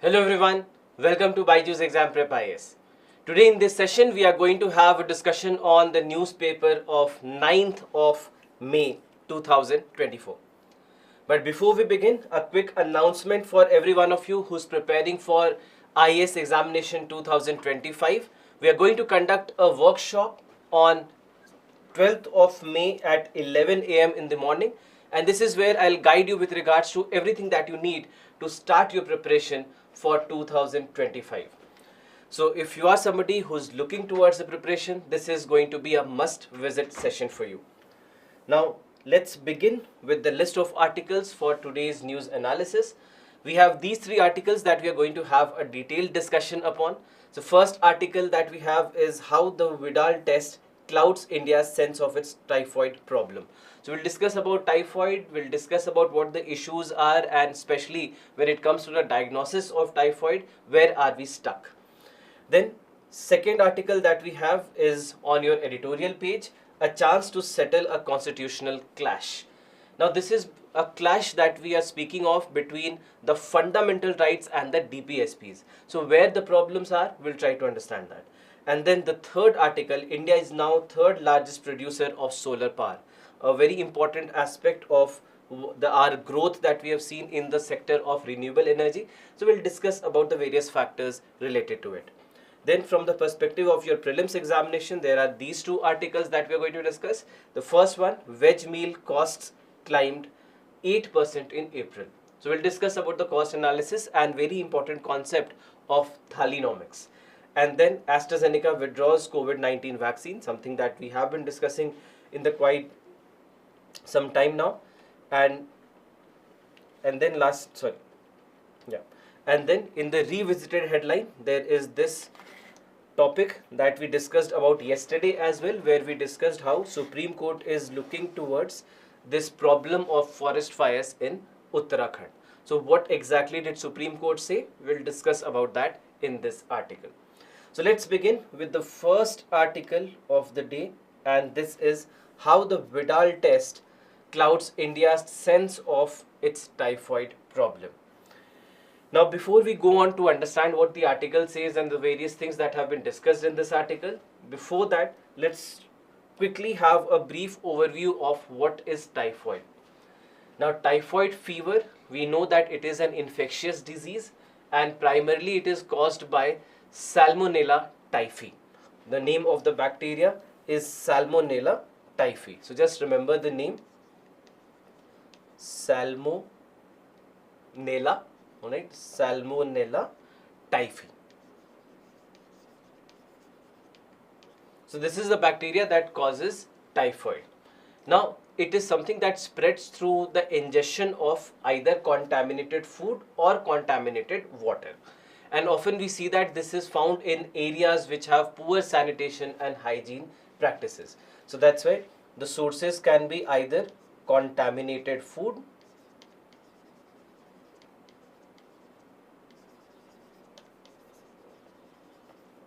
Hello everyone, welcome to Byjus Exam Prep IAS. Today in this session we are going to have a discussion on the newspaper of 9th of May 2024. But before we begin, a quick announcement for every one of you who's preparing for IAS Examination 2025. We are going to conduct a workshop on 12th of May at 11 a.m. in the morning, and this is where I'll guide you with regards to everything that you need to start your preparation for 2025. So if you are somebody who's looking towards the preparation, this is going to be a must visit session for you. Now let's begin with the list of articles for today's news analysis. We have these three articles that we are going to have a detailed discussion upon. So first article that we have is how the Widal test clouds India's sense of its typhoid problem. So we'll discuss about typhoid, we'll discuss about what the issues are, and especially when it comes to the diagnosis of typhoid, where are we stuck. Then second article that we have is on your editorial page, a chance to settle a constitutional clash. Now this is a clash that we are speaking of between the fundamental rights and the DPSPs. So where the problems are, we'll try to understand that. And then the third article, India is now third largest producer of solar power. A very important aspect of our growth that we have seen in the sector of renewable energy. So we'll discuss about the various factors related to it. Then from the perspective of your prelims examination, there are these two articles that we are going to discuss. The first one, veg meal costs climbed 8% in April. So we'll discuss about the cost analysis and very important concept of thalinomics. And then AstraZeneca withdraws COVID-19 vaccine, something that we have been discussing in the quite some time now. And then and then in the revisited headline, there is this topic that we discussed about yesterday as well, where we discussed how Supreme Court is looking towards this problem of forest fires in Uttarakhand. So what exactly did Supreme Court say? We'll discuss about that in this article. So let's begin with the first article of the day, and this is how the Widal test clouds India's sense of its typhoid problem. Now before we go on to understand what the article says and the various things that have been discussed in this article, before that let's quickly have a brief overview of what is typhoid. Now typhoid fever, we know that it is an infectious disease and primarily it is caused by Salmonella typhi. The name of the bacteria is Salmonella typhi. So just remember the name, Salmonella, alright, Salmonella typhi. So this is the bacteria that causes typhoid. Now it is something that spreads through the ingestion of either contaminated food or contaminated water. And often we see that this is found in areas which have poor sanitation and hygiene practices. So that's why the sources can be either contaminated food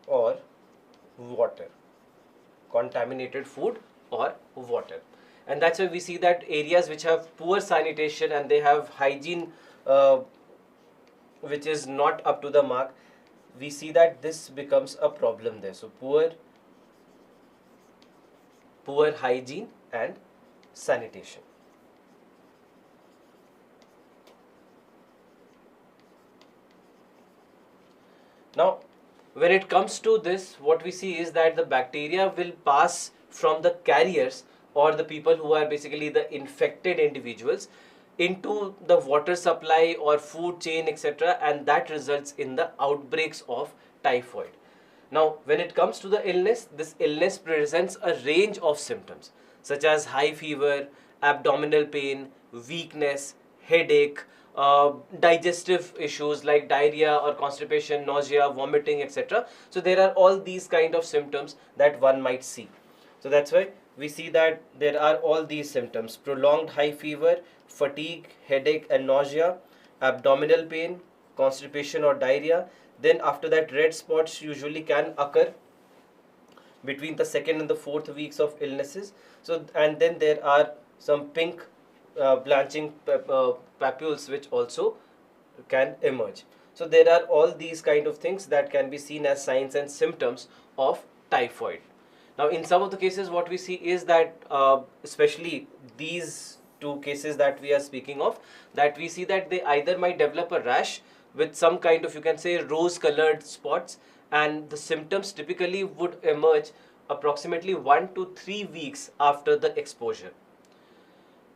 or water. Contaminated food or water. And that's why we see that areas which have poor sanitation and they have hygiene which is not up to the mark, we see that this becomes a problem there. So poor hygiene and sanitation. Now when it comes to this, what we see is that the bacteria will pass from the carriers or the people who are basically the infected individuals into the water supply or food chain, etc., and that results in the outbreaks of typhoid. Now when it comes to the illness, this illness presents a range of symptoms such as high fever, abdominal pain, weakness, headache, digestive issues like diarrhea or constipation, nausea, vomiting, etc. So there are all these kind of symptoms that one might see. So that's why we see that there are all these symptoms: prolonged high fever, fatigue, headache and nausea, abdominal pain, constipation or diarrhea. Then after that, red spots usually can occur between the second and the fourth weeks of illnesses. So and then there are some pink blanching papules which also can emerge. So there are all these kind of things that can be seen as signs and symptoms of typhoid. Now in some of the cases what we see is that especially these two cases that we are speaking of, that we see that they either might develop a rash with some kind of, you can say, rose colored spots, and the symptoms typically would emerge approximately 1 to 3 weeks after the exposure.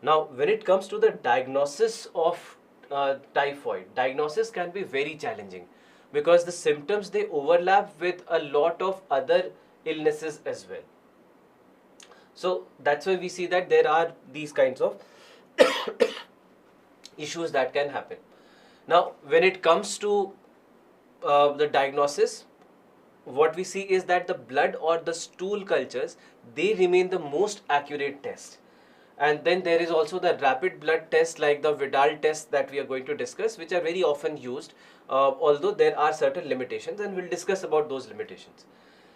Now when it comes to the diagnosis of typhoid, diagnosis can be very challenging because the symptoms, they overlap with a lot of other illnesses as well. So that's why we see that there are these kinds of issues that can happen. Now when it comes to the diagnosis, what we see is that the blood or the stool cultures, they remain the most accurate test. And then there is also the rapid blood test like the Widal test that we are going to discuss, which are very often used, although there are certain limitations, and we'll discuss about those limitations.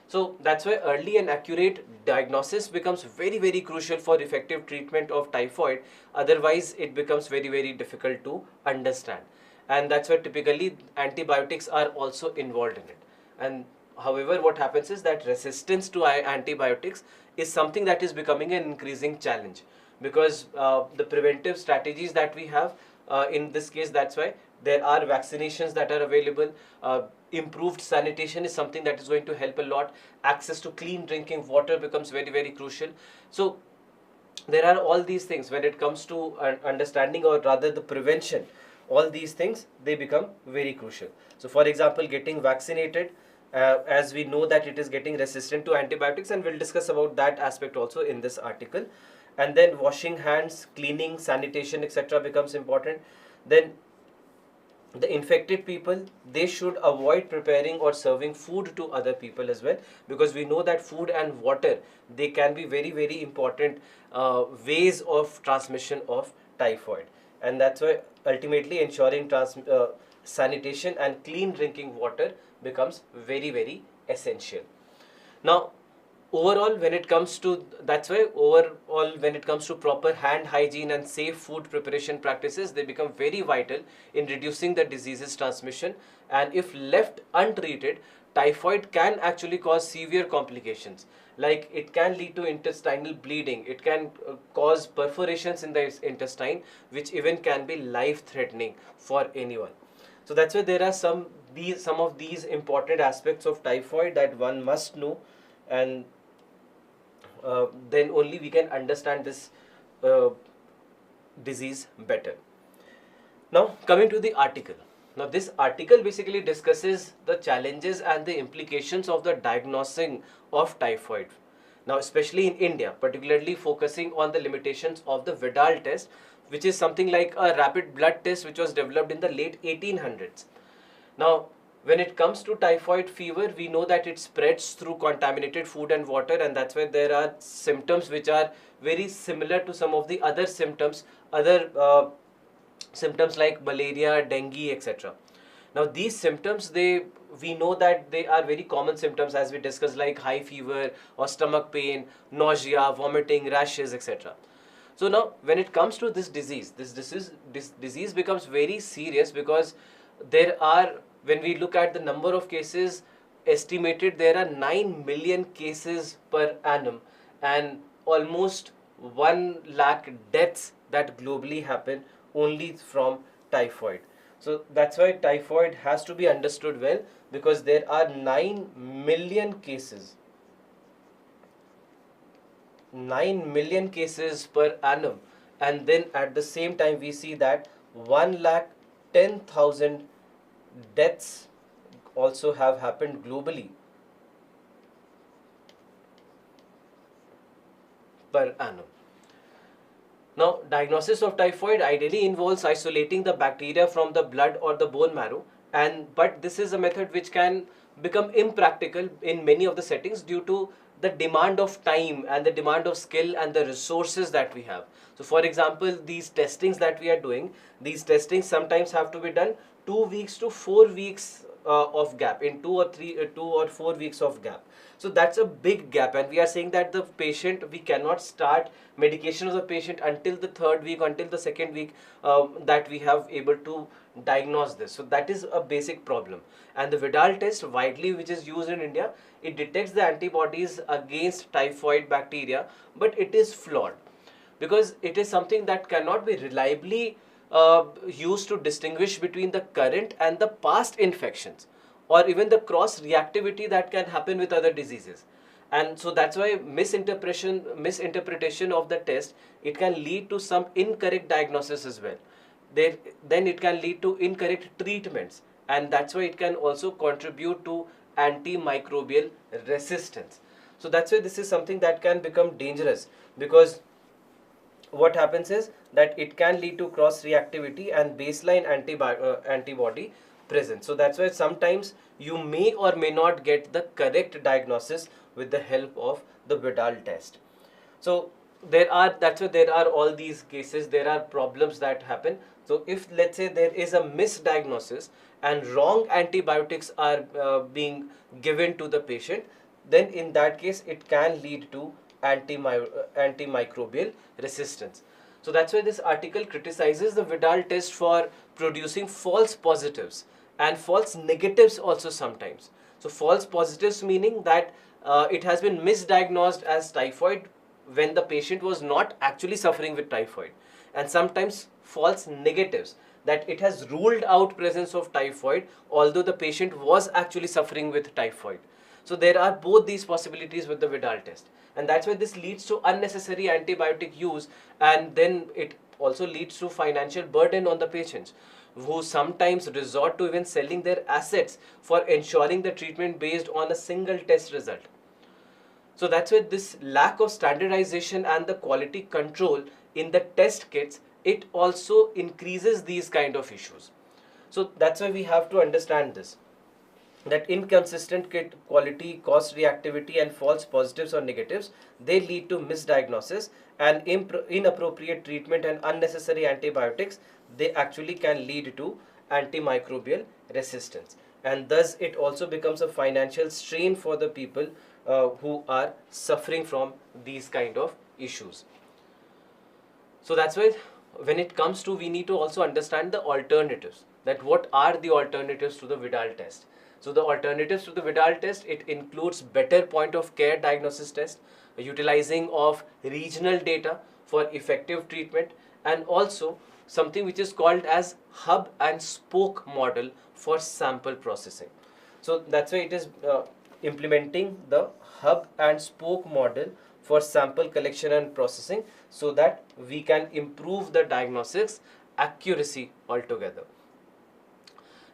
So that's why early and accurate diagnosis becomes very, very crucial for effective treatment of typhoid. Otherwise, it becomes very, very difficult to understand. And that's why typically antibiotics are also involved in it. And however, what happens is that resistance to antibiotics is something that is becoming an increasing challenge, because the preventive strategies that we have, in this case, that's why there are vaccinations that are available. Improved sanitation is something that is going to help a lot. Access to clean drinking water becomes very, very crucial. So there are all these things when it comes to understanding, or rather the prevention. All these things, they become very crucial. So for example, getting vaccinated, as we know that it is getting resistant to antibiotics, and we'll discuss about that aspect also in this article. And then washing hands, cleaning, sanitation, etc. becomes important. Then the infected people, they should avoid preparing or serving food to other people as well, because we know that food and water, they can be very, very important ways of transmission of typhoid. And that's why ultimately ensuring sanitation and clean drinking water becomes very, very essential. Now overall, when it comes to, that's why overall when it comes to proper hand hygiene and safe food preparation practices, they become very vital in reducing the disease's transmission. And if left untreated, typhoid can actually cause severe complications, like it can lead to intestinal bleeding, it can cause perforations in the intestine, which even can be life threatening for anyone. So that's why there are some of these important aspects of typhoid that one must know, and then only we can understand this disease better. Now coming to the article. Now this article basically discusses the challenges and the implications of the diagnosing of typhoid. Now especially in India, particularly focusing on the limitations of the Widal test, which is something like a rapid blood test which was developed in the late 1800s. Now when it comes to typhoid fever, we know that it spreads through contaminated food and water, and that's why there are symptoms which are very similar to some of the other symptoms, symptoms like malaria, dengue, etc. Now these symptoms, we know that they are very common symptoms, as we discussed, like high fever or stomach pain, nausea, vomiting, rashes, etc. So now when it comes to this disease, this disease becomes very serious, because there are, when we look at the number of cases estimated, there are 9 million cases per annum, and almost 1 lakh deaths that globally happen only from typhoid. So that's why typhoid has to be understood well, because there are 9 million cases. 9 million cases per annum, and then at the same time we see that 1,10,000 deaths also have happened globally per annum. Now diagnosis of typhoid ideally involves isolating the bacteria from the blood or the bone marrow, but this is a method which can become impractical in many of the settings due to the demand of time and the demand of skill and the resources that we have. So for example, these testings that we are doing, these testings sometimes have to be done 2 weeks to 4 weeks of gap, in 2 or 4 weeks of gap. So that's a big gap, and we are saying that the patient, we cannot start medication of the patient until the third week, until the second week that we have able to diagnose this. So that is a basic problem. And the Widal test, widely which is used in India, it detects the antibodies against typhoid bacteria, but it is flawed because it is something that cannot be reliably used to distinguish between the current and the past infections, or even the cross reactivity that can happen with other diseases. And so that's why misinterpretation of the test, it can lead to some incorrect diagnosis as well. Then it can lead to incorrect treatments, and that's why it can also contribute to antimicrobial resistance. So that's why this is something that can become dangerous, because what happens is that it can lead to cross reactivity and baseline antibody presence. So that's why sometimes you may or may not get the correct diagnosis with the help of the Widal test. So that's why there are all these cases, there are problems that happen. So if, let's say, there is a misdiagnosis and wrong antibiotics are being given to the patient, then in that case it can lead to antimicrobial resistance. So that's why this article criticizes the Widal test for producing false positives and false negatives also sometimes. So false positives meaning that it has been misdiagnosed as typhoid when the patient was not actually suffering with typhoid, and sometimes false negatives, that it has ruled out presence of typhoid although the patient was actually suffering with typhoid. So there are both these possibilities with the Widal test, and that's why this leads to unnecessary antibiotic use, and then it also leads to financial burden on the patients, who sometimes resort to even selling their assets for ensuring the treatment based on a single test result. So that's why this lack of standardization and the quality control in the test kits, it also increases these kind of issues. So that's why we have to understand this, that inconsistent kit quality, cost reactivity, and false positives or negatives, they lead to misdiagnosis, and inappropriate treatment and unnecessary antibiotics, they actually can lead to antimicrobial resistance, and thus it also becomes a financial strain for the people who are suffering from these kind of issues. So that's why when it comes to, we need to also understand the alternatives, that what are the alternatives to the Widal test. So the alternatives to the Widal test, it includes better point of care diagnosis test, utilizing of regional data for effective treatment, and also something which is called as hub and spoke model for sample processing. So that's why it is implementing the hub and spoke model for sample collection and processing, so that we can improve the diagnosis accuracy altogether.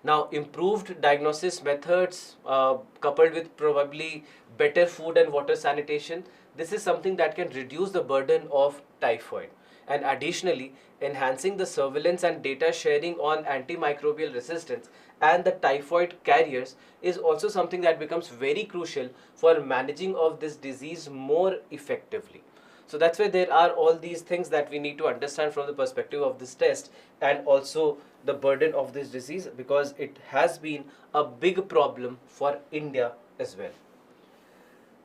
Now, improved diagnosis methods coupled with probably better food and water sanitation, this is something that can reduce the burden of typhoid. And additionally, enhancing the surveillance and data sharing on antimicrobial resistance and the typhoid carriers is also something that becomes very crucial for managing of this disease more effectively. So that's why there are all these things that we need to understand from the perspective of this test, and also the burden of this disease, because it has been a big problem for India as well.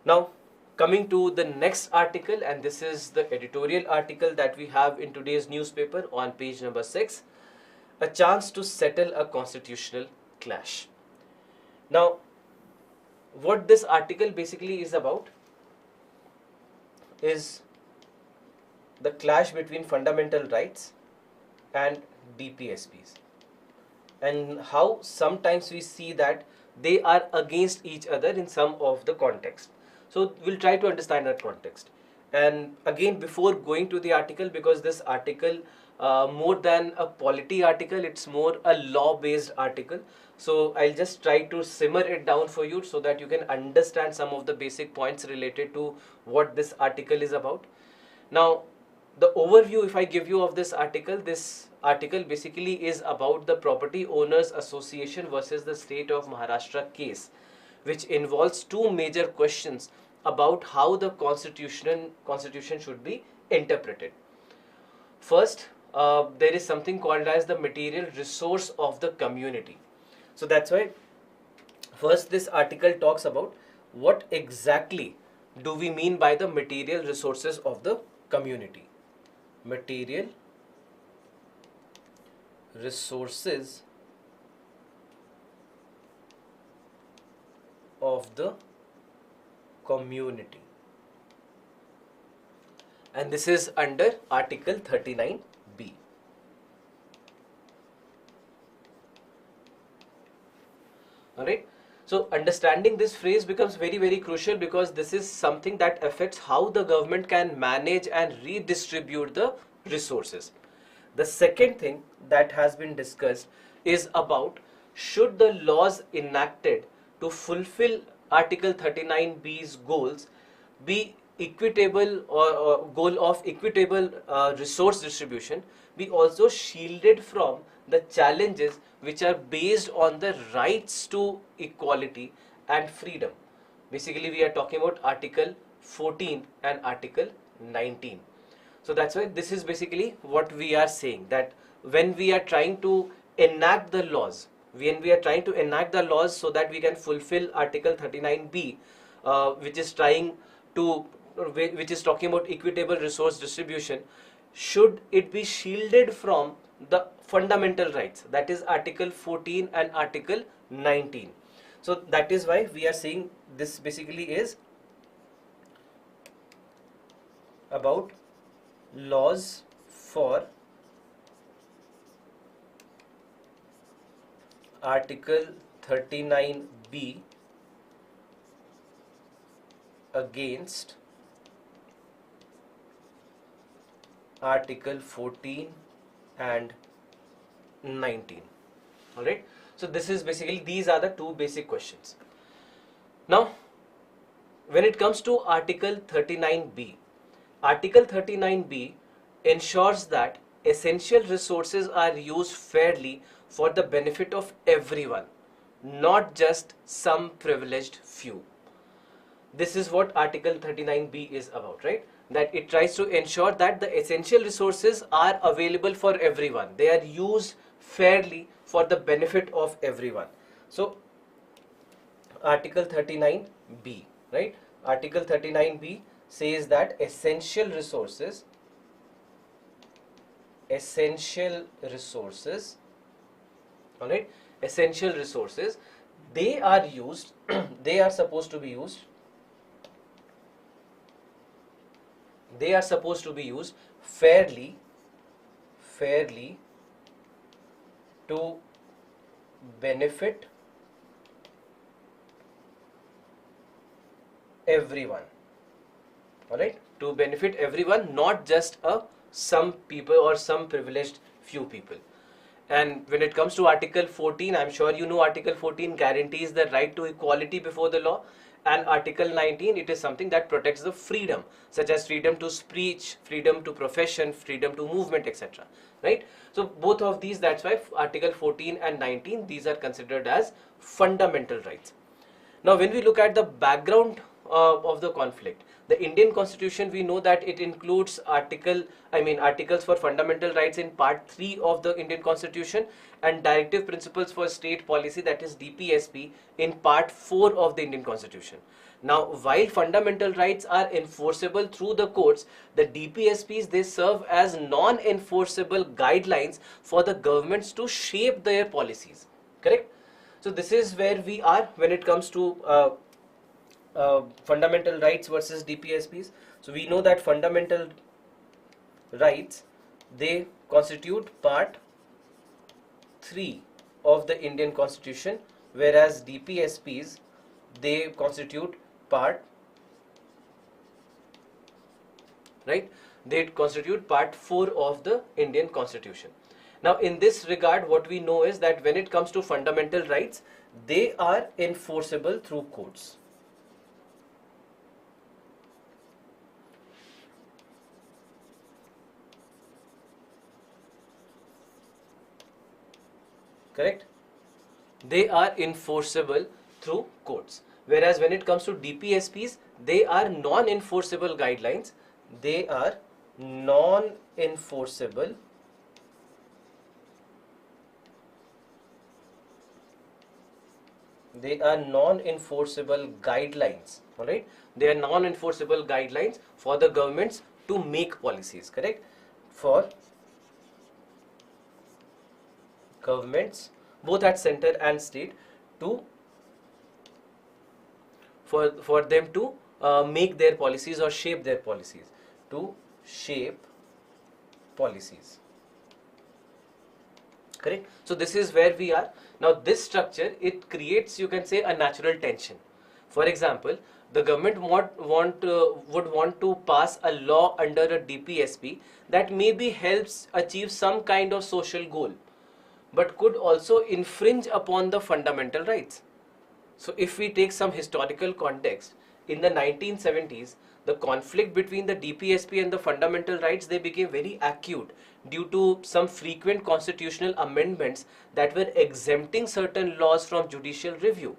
Now, coming to the next article, and this is the editorial article that we have in today's newspaper on page number 6, a chance to settle a constitutional clash. Now, what this article basically is about is the clash between fundamental rights and DPSPs, and how sometimes we see that they are against each other in some of the context. So we'll try to understand that context. And again, before going to the article, because this article more than a polity article, it's more a law-based article. So I'll just try to simmer it down for you so that you can understand some of the basic points related to what this article is about. Now, the overview, if I give you of this article basically is about the Property Owners Association versus the State of Maharashtra case, which involves two major questions about how the constitution should be interpreted. First, there is something called as the material resource of the community. So that's why First, this article talks about what exactly do we mean by the material resources of the community. Material resources of the community. And this is under Article 39B. Alright, so understanding this phrase becomes very, very crucial, because this is something that affects how the government can manage and redistribute the resources. The second thing that has been discussed is about, should the laws enacted to fulfill Article 39B's goals be equitable, or goal of equitable resource distribution, be also shielded from the challenges which are based on the rights to equality and freedom. Basically, we are talking about Article 14 and Article 19. So that's why this is basically what we are saying, that when we are trying to enact the laws, so that we can fulfill Article 39B, which is talking about equitable resource distribution, should it be shielded from the fundamental rights, that is Article 14 and Article 19. So that is why we are saying this basically is about laws for Article 39B against Article 14 and 19. Alright, so this is basically, these are the two basic questions. Now, when it comes to Article 39B, Article 39B ensures that essential resources are used fairly for the benefit of everyone, not just some privileged few. This is what Article 39B is about, right? That it tries to ensure that the essential resources are available for everyone. They are used fairly for the benefit of everyone. So, Article 39B, right? Article 39B says that essential resources, alright, essential resources, they are used, they are supposed to be used fairly to benefit everyone. Alright, to benefit everyone, not just some people or some privileged few people. And when it comes to Article 14, I'm sure you know Article 14 guarantees the right to equality before the law, and Article 19, it is something that protects the freedom, such as freedom to speech, freedom to profession, freedom to movement, etc. Right? So both of these, that's why Article 14 and 19, these are considered as fundamental rights. Now, when we look at the background of the conflict, the Indian Constitution, we know that it includes articles for fundamental rights in Part 3 of the Indian Constitution, and Directive Principles for State Policy, that is DPSP, in Part 4 of the Indian Constitution. Now, while fundamental rights are enforceable through the courts, the DPSPs, they serve as non-enforceable guidelines for the governments to shape their policies. Correct? So this is where we are when it comes to fundamental rights versus DPSPs. So we know that fundamental rights, they constitute Part 3 of the Indian Constitution, whereas DPSPs, they constitute Part 4 of the Indian Constitution. Now, in this regard, what we know is that when it comes to fundamental rights, they are enforceable through courts. Correct? They are enforceable through courts. Whereas when it comes to DPSPs, they are non-enforceable guidelines. They are non-enforceable They are non-enforceable guidelines, all right? They are non-enforceable guidelines for the governments to make policies, correct? For governments, both at center and state, to for them to make their policies or shape their policies, to shape policies, correct? So this is where we are now. This structure, it creates, you can say, a natural tension. For example, the government would want to pass a law under a DPSP that maybe helps achieve some kind of social goal, but could also infringe upon the fundamental rights. So if we take some historical context, in the 1970s, the conflict between the DPSP and the fundamental rights, they became very acute due to some frequent constitutional amendments that were exempting certain laws from judicial review.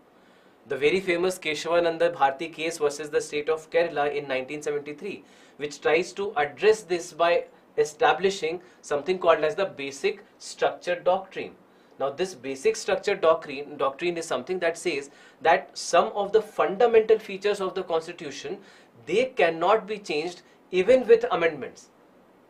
The very famous Keshavananda Bharti case versus the state of Kerala in 1973, which tries to address this by establishing something called as the basic structure doctrine. Now this basic structure doctrine is something that says that some of the fundamental features of the constitution, they cannot be changed even with amendments.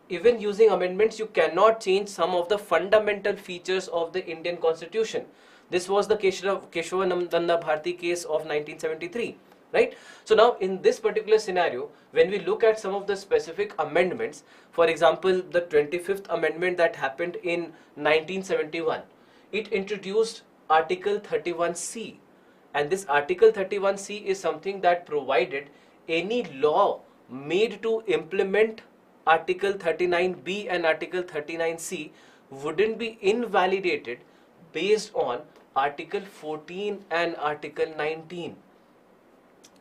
Even using amendments, you cannot change some of the fundamental features of the Indian constitution. This was the Keshavananda Bharti case of 1973, right? So now in this particular scenario, when we look at some of the specific amendments, for example, the 25th amendment that happened in 1971, it introduced Article 31C, and this Article 31C is something that provided any law made to implement Article 39B and Article 39C wouldn't be invalidated based on Article 14 and Article 19.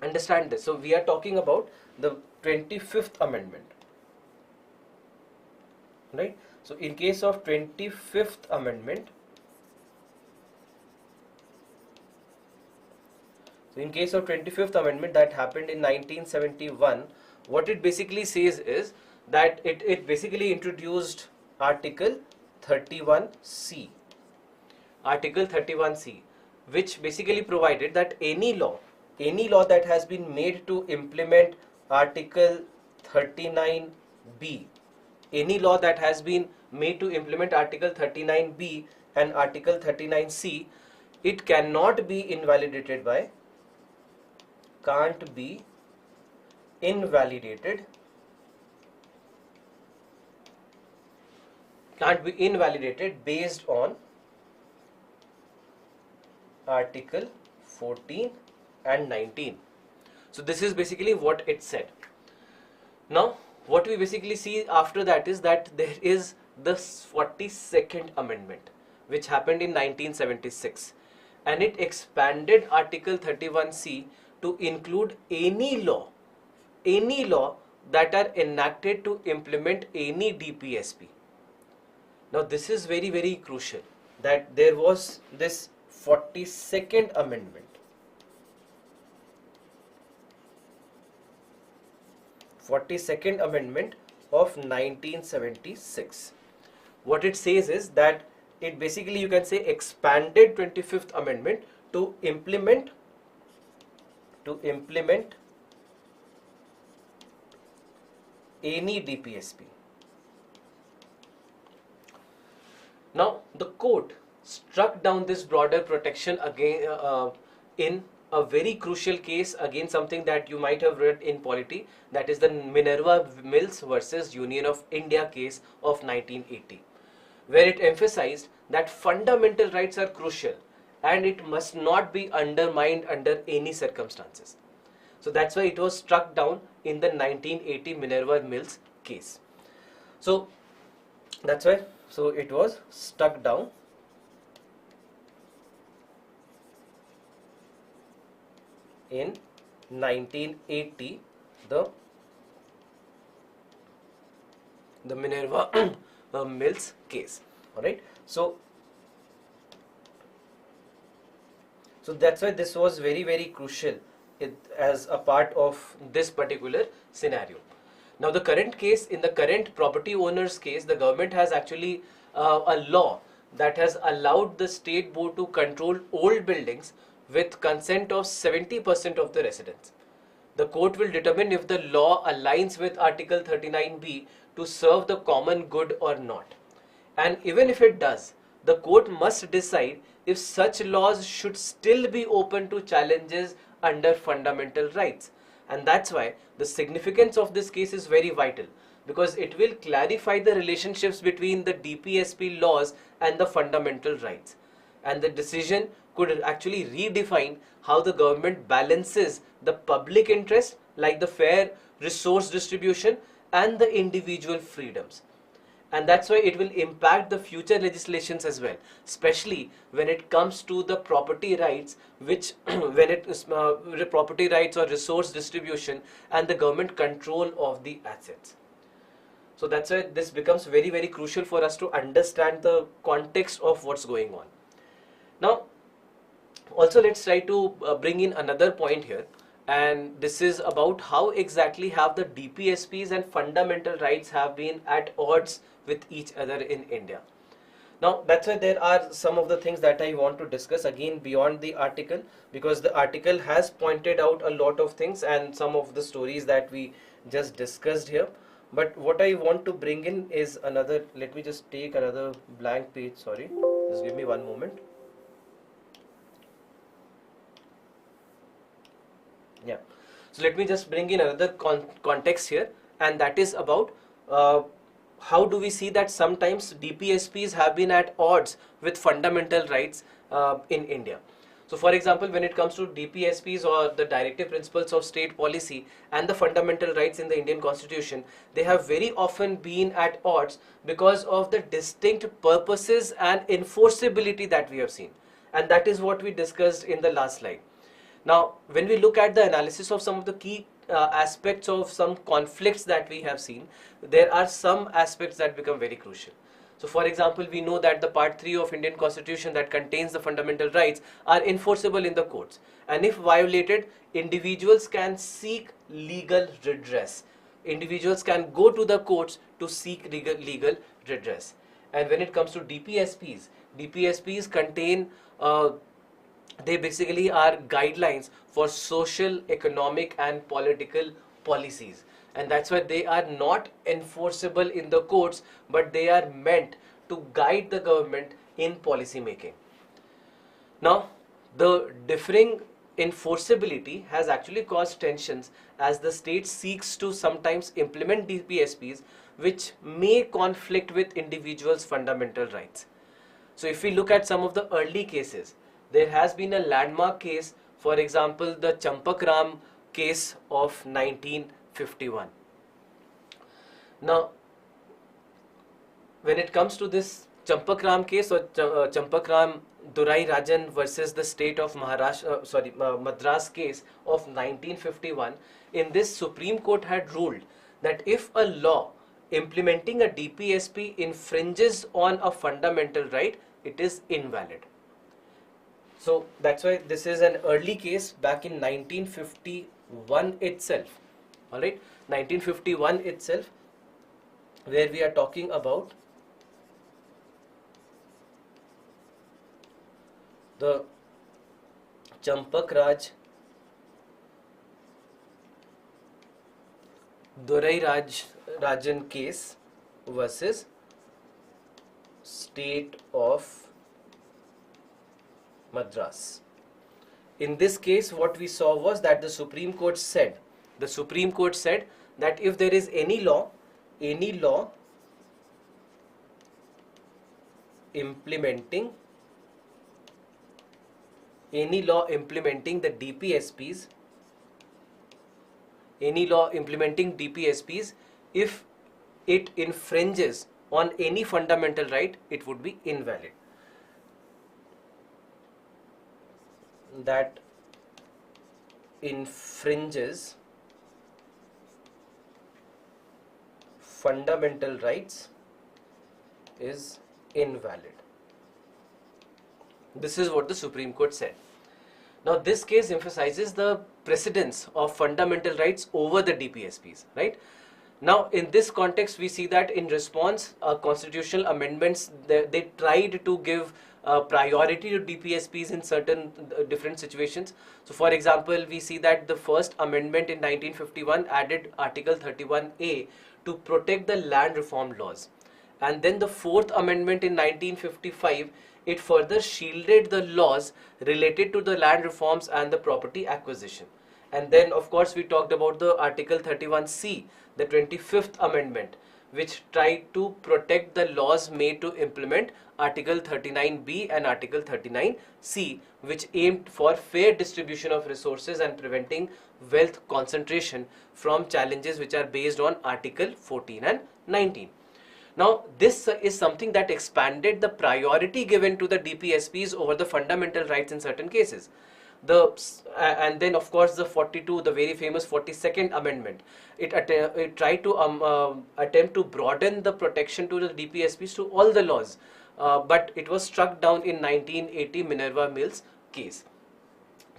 Understand this. So we are talking about the 25th amendment, right? So in case of 25th amendment, that happened in 1971, what it basically says is that it basically introduced Article 31C. Article 31C, which basically provided that any law that has been made to implement Article 39B, any law that has been made to implement Article 39B and Article 39C, it cannot be invalidated by, can't be invalidated based on Article 14 and 19. So this is basically what it said. Now what we basically see after that is that there is the 42nd amendment, which happened in 1976, and it expanded Article 31C to include any law that are enacted to implement any DPSP. Now this is very, very crucial, that there was this 42nd amendment. 42nd amendment of 1976. What it says is that it basically, you can say, expanded 25th amendment to implement any DPSP. Now the court struck down this broader protection again in a very crucial case, again something that you might have read in polity, that is the Minerva Mills versus Union of India case of 1980, where it emphasized that fundamental rights are crucial and it must not be undermined under any circumstances. So that's why it was struck down in the 1980 Minerva Mills case. So that's why, so it was struck down in 1980, the Minerva Mills case. All right. So that's why this was very, very crucial as a part of this particular scenario. Now the current case, in the current property owners case, the government has actually a law that has allowed the state board to control old buildings with consent of 70% of the residents. The court will determine if the law aligns with Article 39B to serve the common good or not. And even if it does, the court must decide if such laws should still be open to challenges under fundamental rights. And that's why the significance of this case is very vital, because it will clarify the relationships between the DPSP laws and the fundamental rights. And the decision could actually redefine how the government balances the public interest, like the fair resource distribution and the individual freedoms. And that's why it will impact the future legislations as well, especially when it comes to the property rights, which when it is property rights or resource distribution and the government control of the assets. So that's why this becomes very, very crucial for us to understand the context of what's going on. Now, also let's try to bring in another point here, and this is about how exactly have the DPSPs and fundamental rights have been at odds with each other in India. Now, that's why there are some of the things that I want to discuss again beyond the article, because the article has pointed out a lot of things and some of the stories that we just discussed here. But what I want to bring in is another, let me just take another blank page, sorry, just give me one moment. Yeah, so let me just bring in another context here, and that is about how do we see that sometimes DPSPs have been at odds with fundamental rights in India. So for example, when it comes to DPSPs or the directive principles of state policy and the fundamental rights in the Indian Constitution, they have very often been at odds because of the distinct purposes and enforceability that we have seen. And that is what we discussed in the last slide. Now, when we look at the analysis of some of the key aspects of some conflicts that we have seen, there are some aspects that become very crucial. So for example, we know that the part 3 of Indian Constitution that contains the fundamental rights are enforceable in the courts, and if violated, individuals can seek legal redress. Individuals can go to the courts to seek legal redress. And when it comes to DPSPs, DPSPs contain they basically are guidelines for social, economic and political policies, and that's why they are not enforceable in the courts, but they are meant to guide the government in policy making. Now, the differing enforceability has actually caused tensions as the state seeks to sometimes implement DPSPs which may conflict with individuals' fundamental rights. So if we look at some of the early cases, there has been a landmark case, for example, the Champakram case of 1951. Now, when it comes to this Champakram case or Champakram Durai Rajan versus the state of Madras case of 1951, in this Supreme Court had ruled that if a law implementing a DPSP infringes on a fundamental right, it is invalid. So that's why this is an early case back in 1951 itself. Alright, 1951 itself, where we are talking about the Champak Durai Rajan case versus state of Madras. In this case, what we saw was that the Supreme Court said that if there is any law implementing the DPSPs, if it infringes on any fundamental right, it would be invalid. That infringes fundamental rights is invalid. This is what the Supreme Court said. Now, this case emphasizes the precedence of fundamental rights over the DPSPs, right? Now, in this context, we see that in response, constitutional amendments, they tried to give priority to DPSPs in certain different situations. So for example, we see that the first amendment in 1951 added Article 31A to protect the land reform laws. And then the fourth amendment in 1955, it further shielded the laws related to the land reforms and the property acquisition. And then of course we talked about the Article 31C, the 25th amendment, which tried to protect the laws made to implement Article 39B and Article 39C, which aimed for fair distribution of resources and preventing wealth concentration from challenges which are based on Article 14 and 19. Now, this is something that expanded the priority given to the DPSPs over the fundamental rights in certain cases. And then of course the 42, the very famous 42nd amendment, it tried to attempt to broaden the protection to the DPSPs to all the laws, but it was struck down in 1980 Minerva Mills case.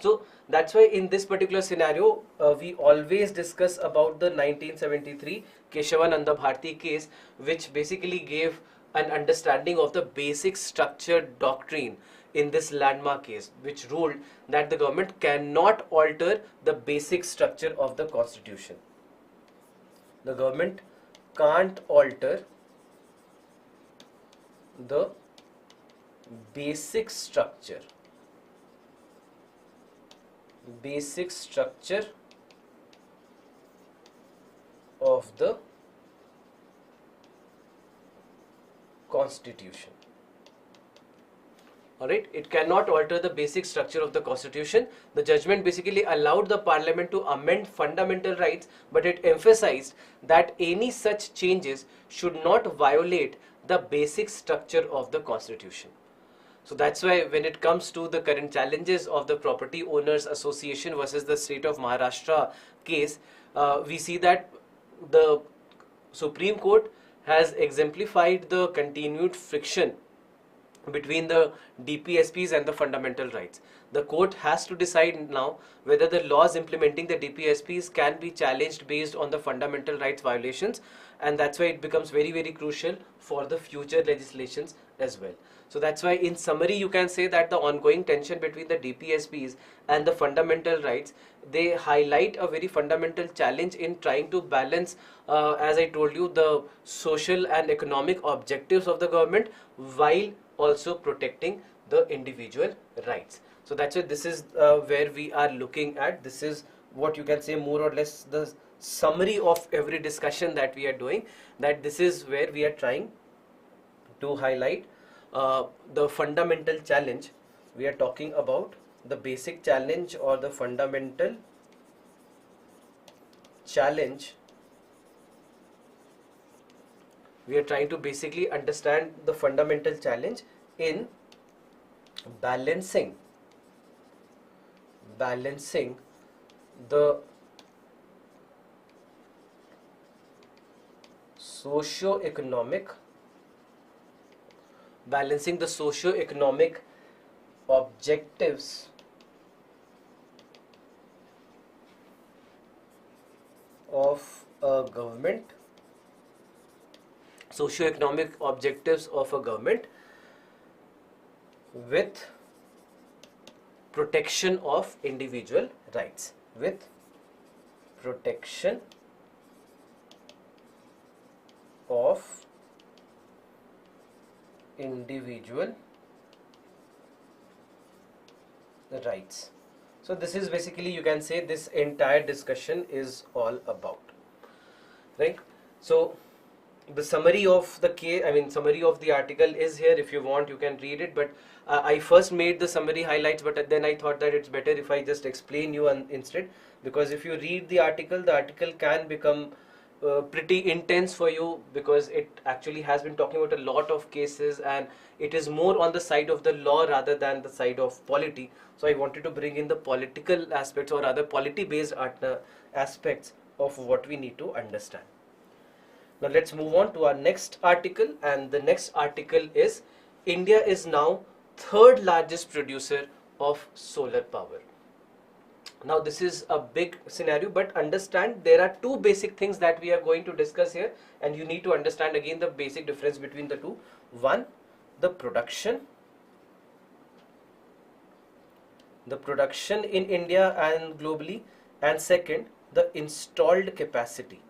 So that's why in this particular scenario, we always discuss about the 1973 Keshavananda Bharti case, which basically gave an understanding of the basic structure doctrine in this landmark case, which ruled that the government cannot alter the basic structure of the constitution. The government can't alter the basic structure of the constitution. Alright, it cannot alter the basic structure of the constitution. The judgment basically allowed the parliament to amend fundamental rights, but it emphasized that any such changes should not violate the basic structure of the constitution. So that's why when it comes to the current challenges of the Property Owners Association versus the state of Maharashtra case, we see that the Supreme Court has exemplified the continued friction between the DPSPs and the fundamental rights. The court has to decide now whether the laws implementing the DPSPs can be challenged based on the fundamental rights violations, and that's why it becomes very, very crucial for the future legislations as well. So that's why in summary you can say that the ongoing tension between the DPSPs and the fundamental rights, they highlight a very fundamental challenge in trying to balance, as I told you, the social and economic objectives of the government while also protecting the individual rights. So that's why this is where we are looking at. This is what you can say more or less the summary of every discussion that we are doing, that this is where we are trying to highlight the fundamental challenge. We are talking about the basic challenge or the fundamental challenge. We are trying to basically understand the fundamental challenge in balancing the socio-economic objectives of a government, with protection of individual rights, with protection of individual rights. So this is basically, you can say, this entire discussion is all about, right? So the summary of the case, summary of the article is here. If you want, you can read it, but I first made the summary highlights, but then I thought that it's better if I just explain you instead, because if you read the article can become pretty intense for you, because it actually has been talking about a lot of cases and it is more on the side of the law rather than the side of polity. So I wanted to bring in the political aspects or other polity based aspects of what we need to understand. Now let's move on to our next article, and the next article is India is now third largest producer of solar power. Now this is a big scenario, but understand there are two basic things that we are going to discuss here, and you need to understand again the basic difference between the two. One, the production, the production in India and globally, and second, the installed capacity.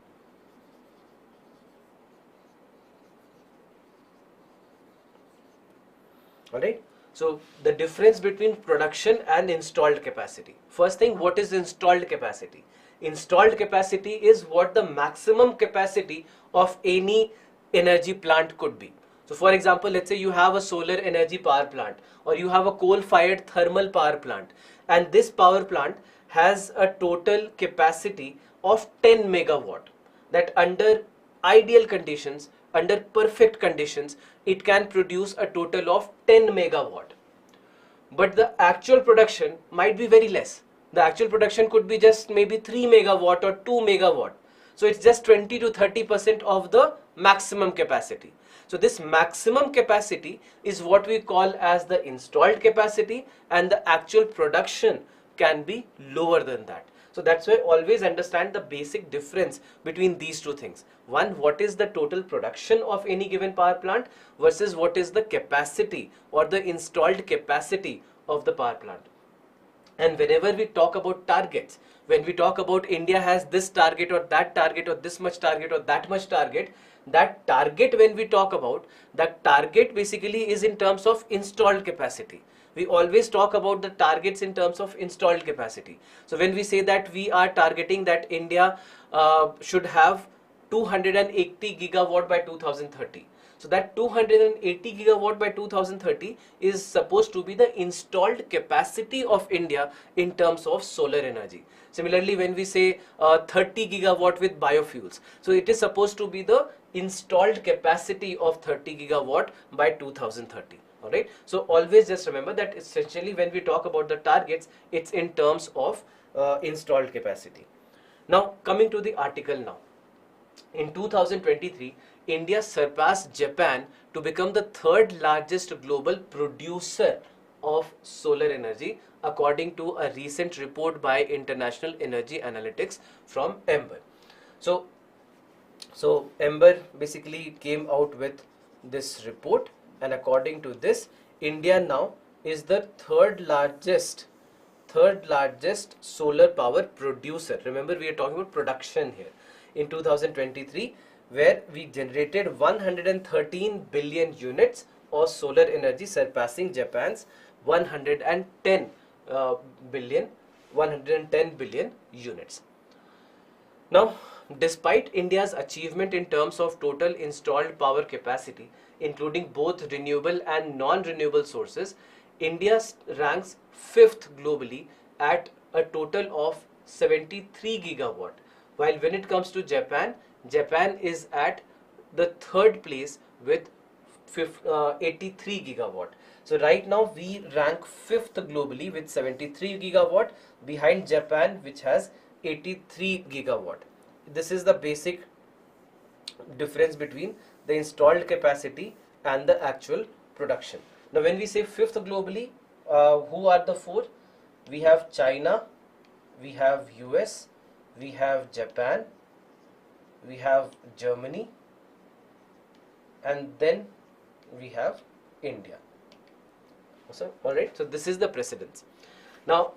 Alright, so the difference between production and installed capacity. First thing, what is installed capacity? Installed capacity is what the maximum capacity of any energy plant could be. So for example, let's say you have a solar energy power plant, or you have a coal-fired thermal power plant, and this power plant has a total capacity of 10 megawatt, that under ideal conditions, under perfect conditions, it can produce a total of 10 megawatt. But the actual production might be very less. The actual production could be just maybe 3 megawatt or 2 megawatt. So it's just 20 to 30% of the maximum capacity. So this maximum capacity is what we call as the installed capacity, and the actual production can be lower than that. So that's why always understand the basic difference between these two things. One, what is the total production of any given power plant versus what is the capacity or the installed capacity of the power plant. And whenever we talk about targets, when we talk about India has this target or that target or this much target or that much target, that target, when we talk about, that target basically is in terms of installed capacity. We always talk about the targets in terms of installed capacity. So when we say that we are targeting that India should have 280 gigawatt by 2030. So that 280 gigawatt by 2030 is supposed to be the installed capacity of India in terms of solar energy. Similarly, when we say 30 gigawatt with biofuels, so it is supposed to be the installed capacity of 30 gigawatt by 2030. Alright, so always just remember that essentially when we talk about the targets, it's in terms of installed capacity. Now coming to the article now. In 2023, India surpassed Japan to become the third largest global producer of solar energy, according to a recent report by International Energy Analytics from Ember. So Ember basically came out with this report, and according to this, India now is the third largest solar power producer. Remember, we are talking about production here. In 2023, where we generated 113 billion units of solar energy, surpassing Japan's 110 billion units. Now, despite India's achievement in terms of total installed power capacity, including both renewable and non-renewable sources, India ranks 5th globally at a total of 73 gigawatt. While when it comes to Japan, Japan is at the 3rd place with 83 gigawatt. So right now we rank 5th globally with 73 gigawatt, behind Japan, which has 83 gigawatt. This is the basic difference between the installed capacity and the actual production. Now when we say 5th globally, who are the 4? We have China, we have US, we have Japan, we have Germany, and then we have India. So, alright, so this is the precedence. Now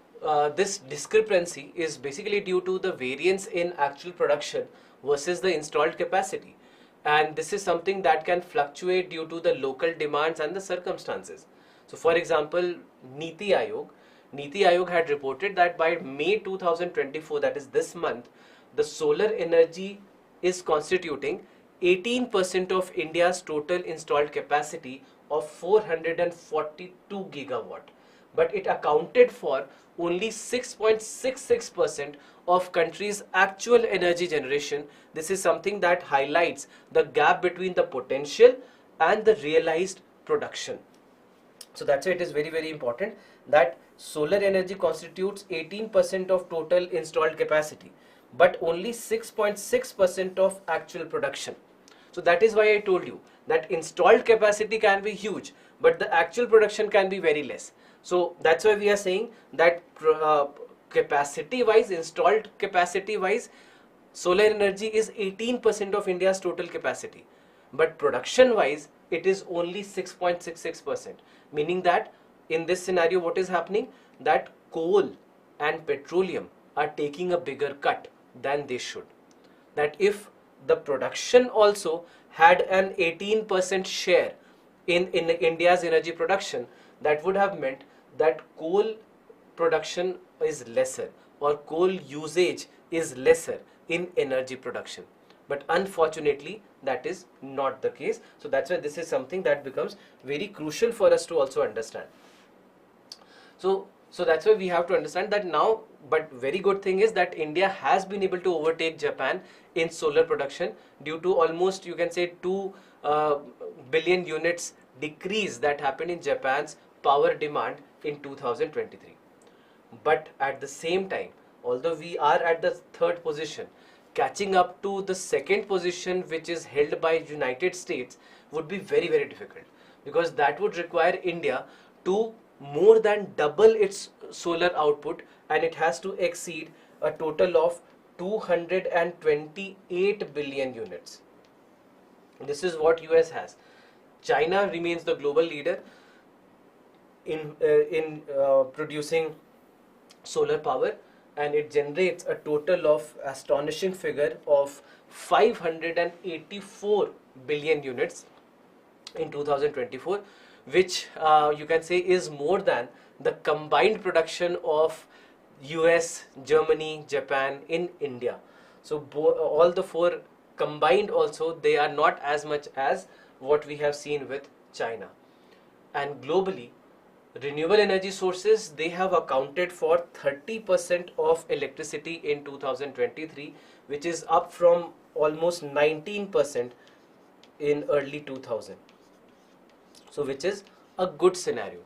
this discrepancy is basically due to the variance in actual production versus the installed capacity, and this is something that can fluctuate due to the local demands and the circumstances. So for example, Niti Aayog had reported that by May 2024, that is this month, the solar energy is constituting 18% of India's total installed capacity of 442 gigawatt, but it accounted for only 6.66% of country's actual energy generation. This is something that highlights the gap between the potential and the realized production. So that's why it is very, very important that solar energy constitutes 18% of total installed capacity, but only 6.6% of actual production. So that is why I told you that installed capacity can be huge, but the actual production can be very less. So that's why we are saying that capacity wise, installed capacity wise, solar energy is 18% of India's total capacity, but production wise it is only 6.66%, meaning that in this scenario what is happening, that coal and petroleum are taking a bigger cut than they should. That if the production also had an 18% share in India's energy production, that would have meant that coal production is lesser or coal usage is lesser in energy production. But unfortunately, that is not the case. So that's why this is something that becomes very crucial for us to also understand. So that's why we have to understand that now. But very good thing is that India has been able to overtake Japan in solar production due to almost, you can say, 2 billion units decrease that happened in Japan's power demand in 2023. But at the same time, although we are at the 3rd position, catching up to the 2nd position, which is held by United States, would be very, very difficult, because that would require India to more than double its solar output, and it has to exceed a total of 228 billion units. This is what US has. China remains the global leader in producing solar power, and it generates a total of astonishing figure of 584 billion units in 2024, which you can say is more than the combined production of US, Germany, Japan in India. So all the 4 combined also, they are not as much as what we have seen with China. And globally, renewable energy sources, they have accounted for 30% of electricity in 2023, which is up from almost 19% in early 2000. So which is a good scenario.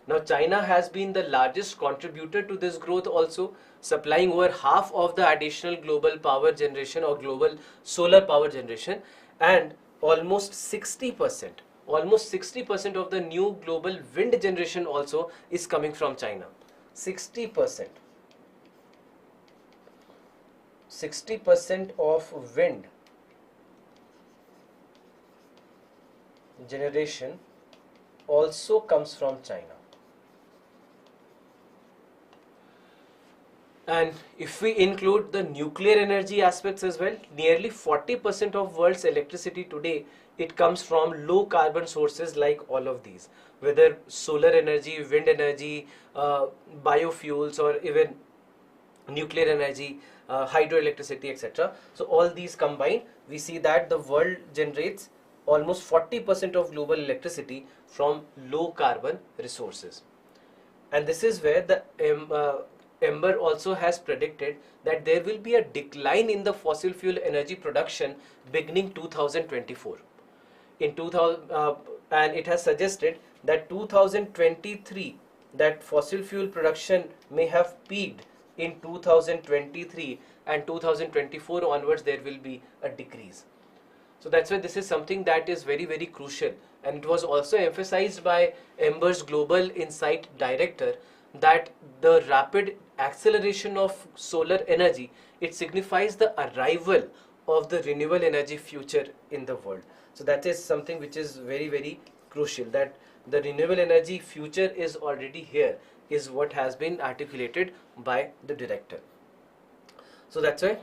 Now China has been the largest contributor to this growth also, supplying over half of the additional global power generation or global solar power generation, and almost 60% of the new global wind generation also is coming from China. 60% of wind generation also comes from China. And if we include the nuclear energy aspects as well, nearly 40% of world's electricity today, it comes from low carbon sources like all of these, whether solar energy, wind energy, biofuels, or even nuclear energy, hydroelectricity, etc. So all these combined, we see that the world generates almost 40% of global electricity from low carbon resources. And this is where the Ember also has predicted that there will be a decline in the fossil fuel energy production beginning 2024. And it has suggested that 2023, that fossil fuel production may have peaked in 2023, and 2024 onwards there will be a decrease. So that's why this is something that is very, very crucial, and it was also emphasized by Ember's Global Insight Director that the rapid acceleration of solar energy, it signifies the arrival of the renewable energy future in the world. So that is something which is very, very crucial, that the renewable energy future is already here, is what has been articulated by the director. So that's why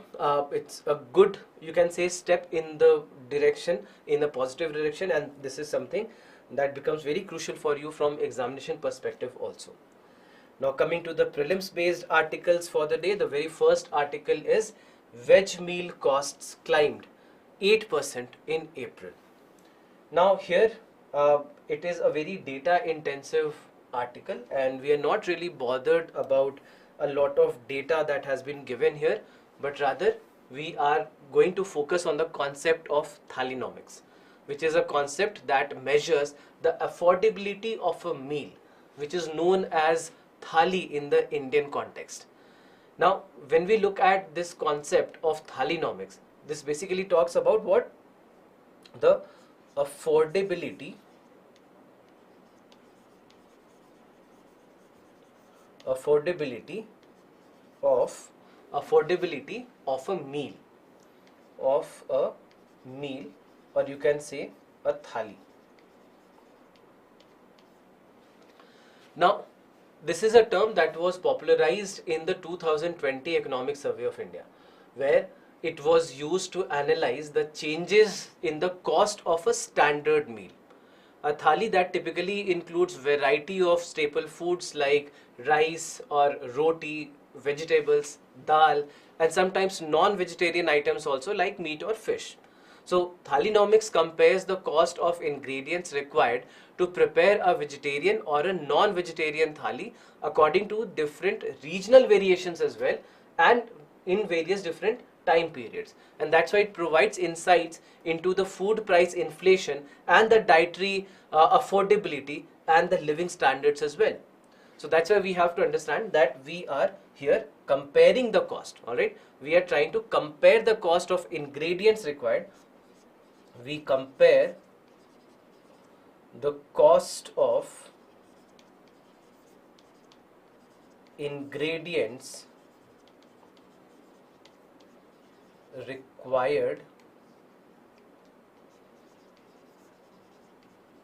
it's a good, you can say, step in the direction, in a positive direction, and this is something that becomes very crucial for you from examination perspective also. Now coming to the prelims based articles for the day, the very first article is veg meal costs climbed 8% in April. Now here it is a very data intensive article, and we are not really bothered about a lot of data that has been given here, but rather we are going to focus on the concept of thalynomics, which is a concept that measures the affordability of a meal, which is known as thali in the Indian context. Now, when we look at this concept of thalynomics, this basically talks about what? The affordability of a meal, or you can say a thali. Now this is a term that was popularized in the 2020 Economic Survey of India, where it was used to analyze the changes in the cost of a standard meal. A thali that typically includes variety of staple foods like rice or roti, vegetables, dal, and sometimes non-vegetarian items also like meat or fish. So thalinomics compares the cost of ingredients required to prepare a vegetarian or a non-vegetarian thali according to different regional variations as well, and in various different time periods. And that's why it provides insights into the food price inflation and the dietary affordability and the living standards as well. So that's why we have to understand that we are here comparing the cost. All right, we are trying to compare the cost of ingredients required. We compare the cost of ingredients required,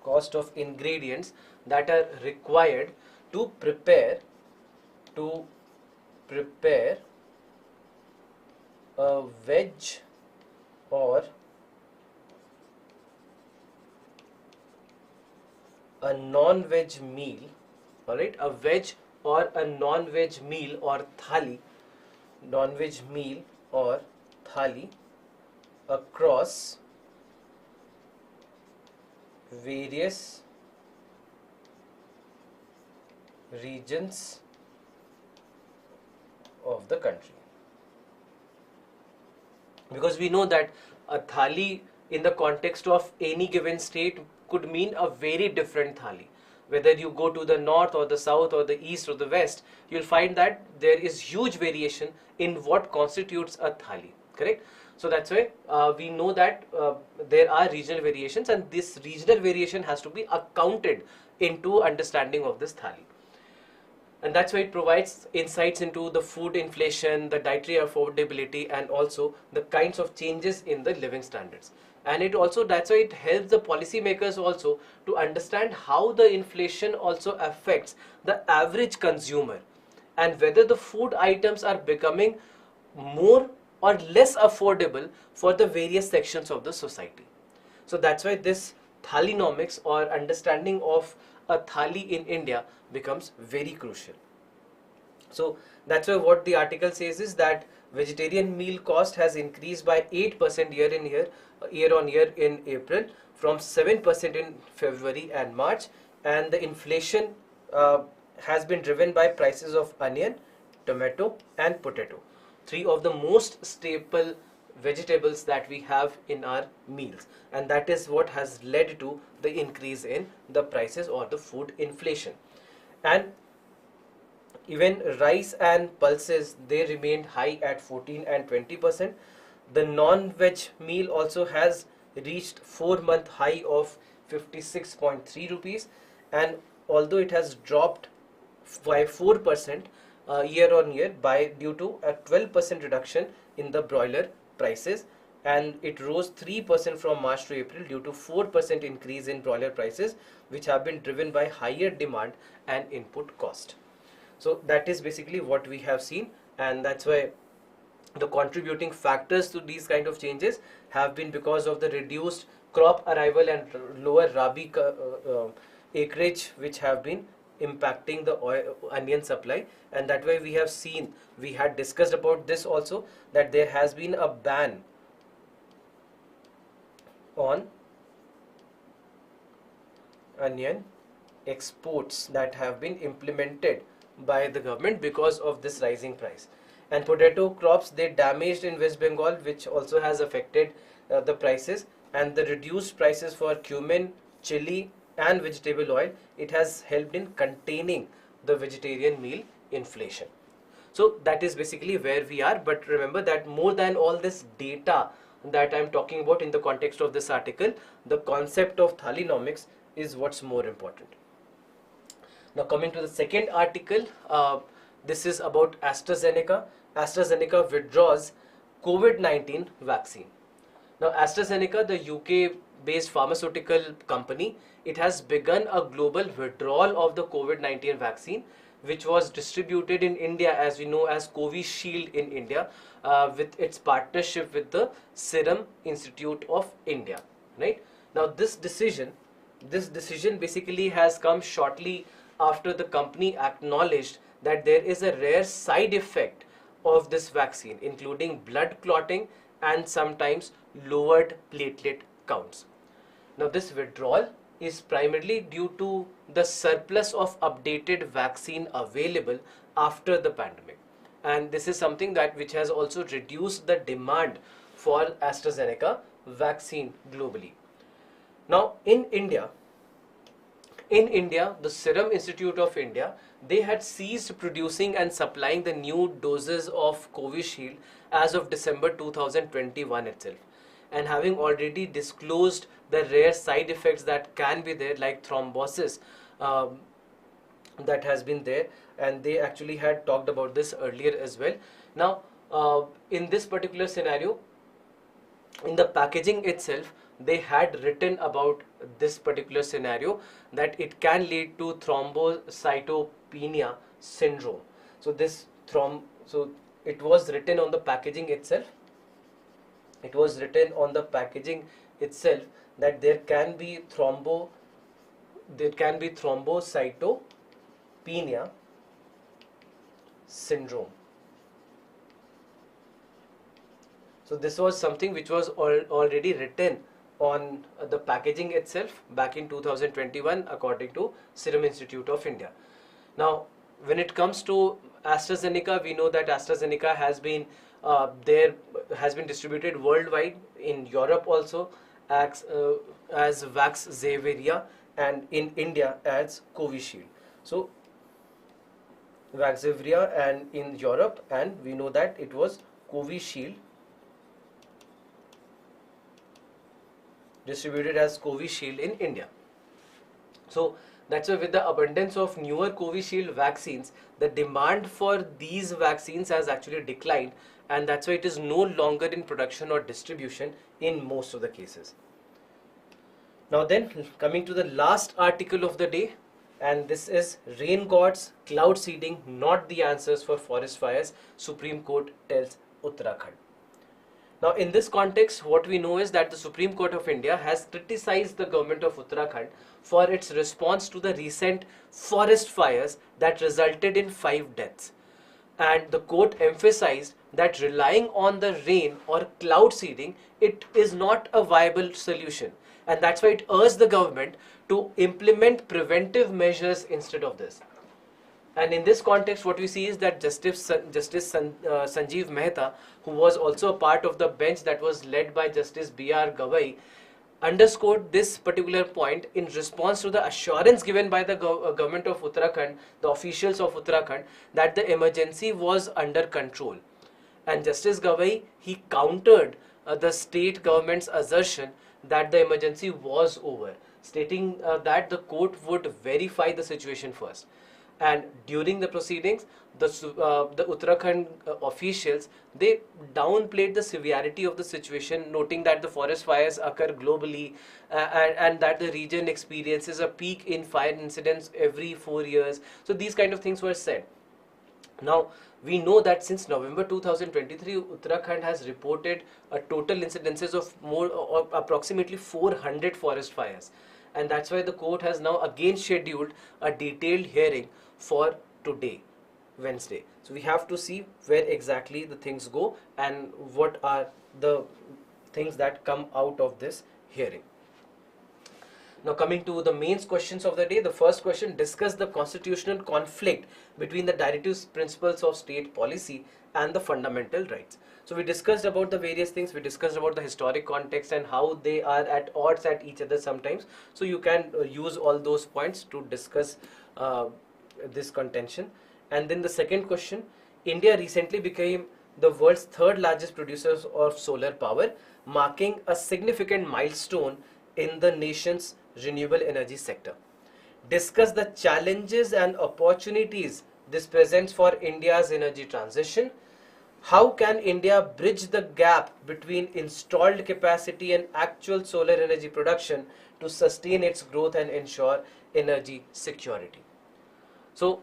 cost of ingredients that are required to prepare a veg or a non-veg meal. All right, a veg or a non-veg meal or thali, non-veg meal or thali across various regions of the country. Because we know that a thali in the context of any given state could mean a very different thali. Whether you go to the north or the south or the east or the west, you'll find that there is huge variation in what constitutes a thali, correct? So that's why we know that there are regional variations, and this regional variation has to be accounted into understanding of this thali. And that's why it provides insights into the food inflation, the dietary affordability, and also the kinds of changes in the living standards. And it also, that's why it helps the policymakers also to understand how the inflation also affects the average consumer, and whether the food items are becoming more or less affordable for the various sections of the society. So that's why this thalinomics or understanding of a thali in India becomes very crucial. So that's why what the article says is that vegetarian meal cost has increased by 8% year on year in April, from 7% in February and March, and the inflation has been driven by prices of onion, tomato and potato, three of the most staple vegetables that we have in our meals, and that is what has led to the increase in the prices or the food inflation. And even rice and pulses, they remained high at 14 and 20%. The non-veg meal also has reached 4-month high of 56.3 rupees, and although it has dropped by 4% year on year due to a 12% reduction in the broiler prices, and it rose 3% from March to April due to 4% increase in broiler prices, which have been driven by higher demand and input cost. So that is basically what we have seen, and that's why the contributing factors to these kind of changes have been because of the reduced crop arrival and lower rabi acreage, which have been impacting the onion supply. And that way we have seen, we had discussed about this also, that there has been a ban on onion exports that have been implemented by the government because of this rising price. And potato crops, they damaged in West Bengal, which also has affected the prices, and the reduced prices for cumin, chili and vegetable oil, it has helped in containing the vegetarian meal inflation. So that is basically where we are. But remember that more than all this data that I am talking about in the context of this article, the concept of thalinomics is what's more important. Now coming to the second article, this is about AstraZeneca. AstraZeneca withdraws COVID-19 vaccine. Now AstraZeneca, the UK-based pharmaceutical company, it has begun a global withdrawal of the COVID-19 vaccine, which was distributed in India, as we know as Covishield in India, with its partnership with the Serum Institute of India. Right now, this decision basically has come shortly after the company acknowledged that there is a rare side effect of this vaccine, including blood clotting and sometimes lowered platelet counts. Now, this withdrawal is primarily due to the surplus of updated vaccine available after the pandemic, and this is something that which has also reduced the demand for AstraZeneca vaccine globally. Now, in India, the Serum Institute of India, they had ceased producing and supplying the new doses of Covishield as of December 2021 itself, and having already disclosed the rare side effects that can be there, like thrombosis, that has been there, and they actually had talked about this earlier as well. Now, in this particular scenario, in the packaging itself, they had written about this particular scenario, that it can lead to thrombocytopenia syndrome. So it was written on the packaging itself. It was written on the packaging itself that there can be thrombocytopenia syndrome. So this was something which was already written on the packaging itself back in 2021, according to Serum Institute of India. Now, when it comes to AstraZeneca, we know that AstraZeneca has been distributed worldwide, in Europe also as Vaxzevria, and in India as Covishield. So Vaxzevria and in Europe, and we know that it was Covishield, distributed as Covishield in India. So that's why with the abundance of newer Covishield vaccines, the demand for these vaccines has actually declined, and that's why it is no longer in production or distribution in most of the cases. Now then, coming to the last article of the day, and this is Rain Gods, Cloud Seeding, Not the Answers for Forest Fires, Supreme Court Tells Uttarakhand. Now, in this context, what we know is that the Supreme Court of India has criticized the government of Uttarakhand for its response to the recent forest fires that resulted in 5 deaths. And the court emphasized that relying on the rain or cloud seeding, it is not a viable solution. And that's why it urged the government to implement preventive measures instead of this. And in this context, what we see is that Justice Sanjeev Mehta, who was also a part of the bench that was led by Justice B.R. Gavai, underscored this particular point in response to the assurance given by the government of Uttarakhand, the officials of Uttarakhand, that the emergency was under control. And Justice Gavai, he countered the state government's assertion that the emergency was over, stating that the court would verify the situation first. And during the proceedings, the Uttarakhand officials, they downplayed the severity of the situation, noting that the forest fires occur globally, and that the region experiences a peak in fire incidents every 4 years. So these kind of things were said. Now, we know that since November 2023, Uttarakhand has reported a total incidences of approximately 400 forest fires. And that's why the court has now again scheduled a detailed hearing for today, Wednesday. So we have to see where exactly the things go and what are the things that come out of this hearing. Now, coming to the mains questions of the day, the first question: discuss the constitutional conflict between the directive principles of state policy and the fundamental rights. So we discussed about the various things. We discussed about the historic context and how they are at odds at each other sometimes. So you can use all those points to discuss this contention. And then the second question: India recently became the world's 3rd largest producer of solar power, marking a significant milestone in the nation's renewable energy sector. Discuss the challenges and opportunities this presents for India's energy transition. How can India bridge the gap between installed capacity and actual solar energy production to sustain its growth and ensure energy security? So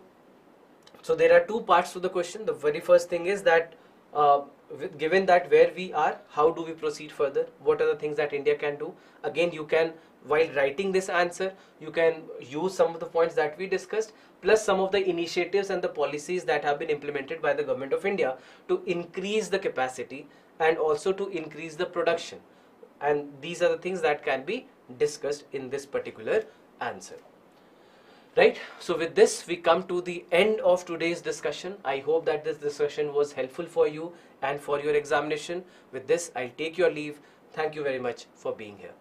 So there are two parts to the question. The very first thing is that given that where we are, how do we proceed further? What are the things that India can do? Again, you can, while writing this answer, you can use some of the points that we discussed, plus some of the initiatives and the policies that have been implemented by the government of India to increase the capacity and also to increase the production. And these are the things that can be discussed in this particular answer. Right, so with this we come to the end of today's discussion. I hope that this discussion was helpful for you and for your examination. With this, I'll take your leave. Thank you very much for being here.